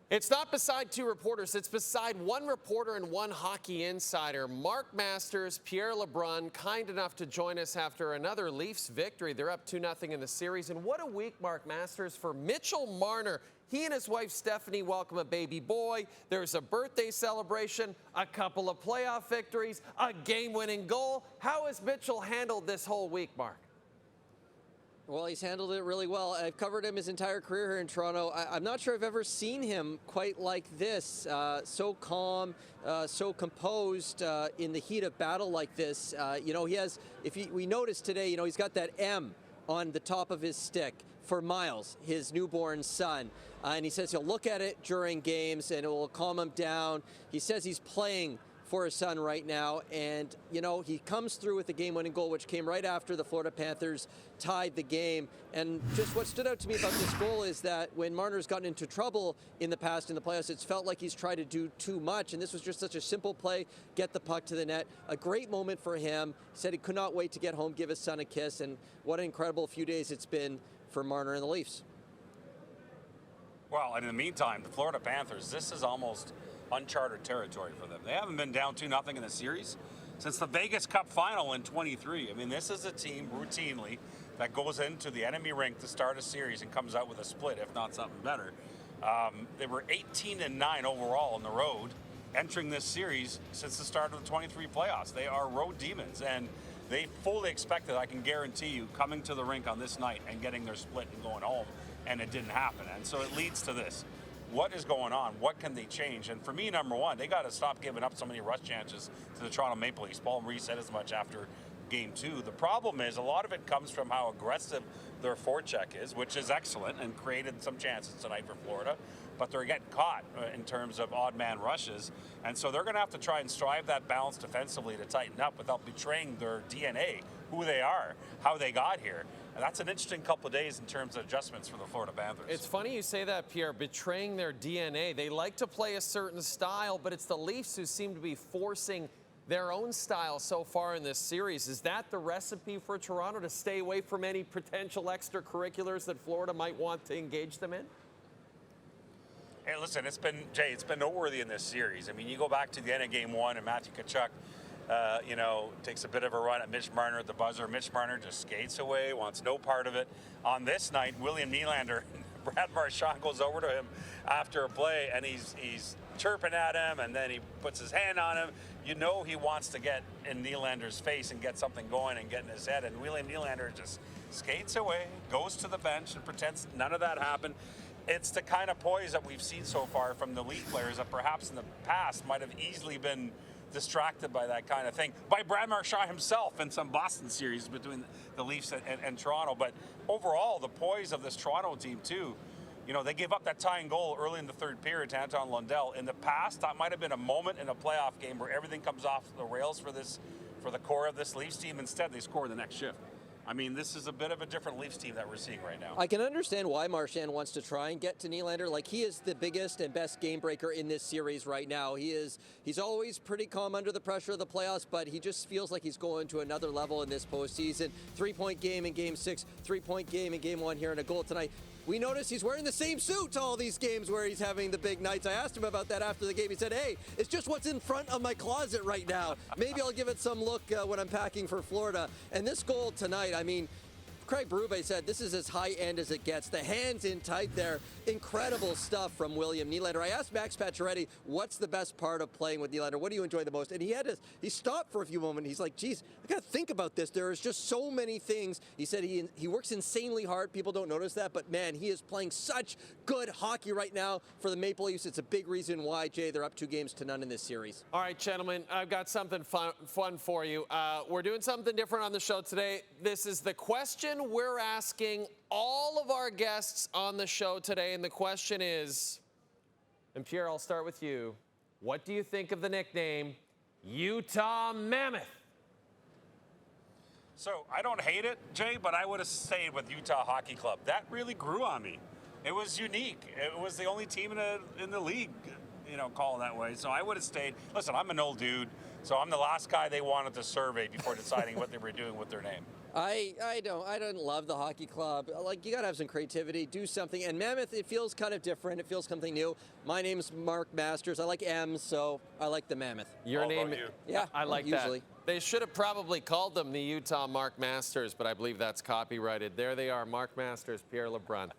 It's not beside two reporters. It's beside one reporter and one hockey insider. Mark Masters, Pierre LeBrun, kind enough to join us after another Leafs victory. They're up 2-0 in the series. And what a week, Mark Masters, for Mitchell Marner. He and his wife Stephanie welcome a baby boy. There's a birthday celebration, a couple of playoff victories, a game-winning goal. How has Mitchell handled this whole week, Mark? Well, he's handled it really well. I've covered him his entire career here in Toronto. I'm not sure I've ever seen him quite like this, so calm, so composed in the heat of battle like this. He has, we noticed today, he's got that M on the top of his stick for Miles, his newborn son. And he says he'll look at it during games and it will calm him down. He says he's playing for his son right now, and he comes through with the game-winning goal, which came right after the Florida Panthers tied the game. And just what stood out to me about this goal is that when Marner's gotten into trouble in the past in the playoffs, it's felt like he's tried to do too much, and this was just such a simple play, get the puck to the net. A great moment for him. He said he could not wait to get home, give his son a kiss, and what an incredible few days it's been for Marner and the Leafs. Well, and in the meantime, the Florida Panthers, this is almost uncharted territory for them. They haven't been down 2-0 in the series since the Vegas Cup final in 23. I mean, this is a team routinely that goes into the enemy rink to start a series and comes out with a split, if not something better. They were 18-9 overall on the road entering this series since the start of the 23 playoffs. They are road demons, and they fully expected, I can guarantee you, coming to the rink on this night and getting their split and going home, and it didn't happen. And so it leads to this. What is going on? What can they change? And for me, number one, they got to stop giving up so many rush chances to the Toronto Maple Leafs. Paul Maurice said as much after Game 2. The problem is a lot of it comes from how aggressive their forecheck is, which is excellent and created some chances tonight for Florida, but they're getting caught in terms of odd man rushes. And so they're going to have to try and strive that balance defensively to tighten up without betraying their DNA, who they are, how they got here. And that's an interesting couple of days in terms of adjustments for the Florida Panthers. It's funny you say that, Pierre, betraying their DNA. They like to play a certain style, but it's the Leafs who seem to be forcing their own style so far in this series. Is that the recipe for Toronto, to stay away from any potential extracurriculars that Florida might want to engage them in? Hey, listen, it's been noteworthy in this series. I mean, you go back to the end of Game 1 and Matthew Tkachuk, takes a bit of a run at Mitch Marner at the buzzer. Mitch Marner just skates away, wants no part of it. On this night, William Nylander, Brad Marchand goes over to him after a play, and he's chirping at him, and then he puts his hand on him. You know he wants to get in Nylander's face and get something going and get in his head, and William Nylander just skates away, goes to the bench, and pretends none of that happened. It's the kind of poise that we've seen so far from the Leaf players that perhaps in the past might have easily been distracted by that kind of thing, by Brad Marchand himself in some Boston series between the Leafs and Toronto. But overall, the poise of this Toronto team too, they gave up that tying goal early in the third period to Anton Lundell. In the past, that might have been a moment in a playoff game where everything comes off the rails for the core of this Leafs team. Instead, they score the next shift. I mean, this is a bit of a different Leafs team that we're seeing right now. I can understand why Marchand wants to try and get to Nylander. Like, he is the biggest and best game breaker in this series right now. He's always pretty calm under the pressure of the playoffs, but he just feels like he's going to another level in this postseason. 3-point game in Game 6, 3-point game in Game 1 here, and a goal tonight. We notice he's wearing the same suit to all these games where he's having the big nights. I asked him about that after the game. He said, hey, it's just what's in front of my closet right now. Maybe I'll give it some look when I'm packing for Florida. And this goal tonight, I mean, Craig Berube said this is as high end as it gets. The hands in tight there. Incredible stuff from William Nylander. I asked Max Pacioretty, what's the best part of playing with Nylander? What do you enjoy the most? And he stopped for a few moments. He's like, geez, I got to think about this. There is just so many things. He said he works insanely hard. People don't notice that, but man, he is playing such good hockey right now for the Maple Leafs. It's a big reason why, Jay, they're up 2-0 in this series. All right, gentlemen, I've got something fun for you. We're doing something different on the show today. This is the question we're asking all of our guests on the show today, and the question is, and Pierre, I'll start with you. What do you think of the nickname Utah Mammoth? So I don't hate it, Jay, but I would have stayed with Utah Hockey Club. That really grew on me. It was unique. It was the only team in the league, called that way. So I would have stayed. Listen, I'm an old dude, so I'm the last guy they wanted to survey before deciding what they were doing with their name. I don't love the hockey club. Like, you gotta have some creativity, do something. And Mammoth, it feels kind of different. It feels something new. My name's Mark Masters. I like M's, so I like the Mammoth. Your All about name, you. Yeah, I like usually. that. They should have probably called them the Utah Mark Masters, but I believe that's copyrighted. There they are, Mark Masters, Pierre LeBrun.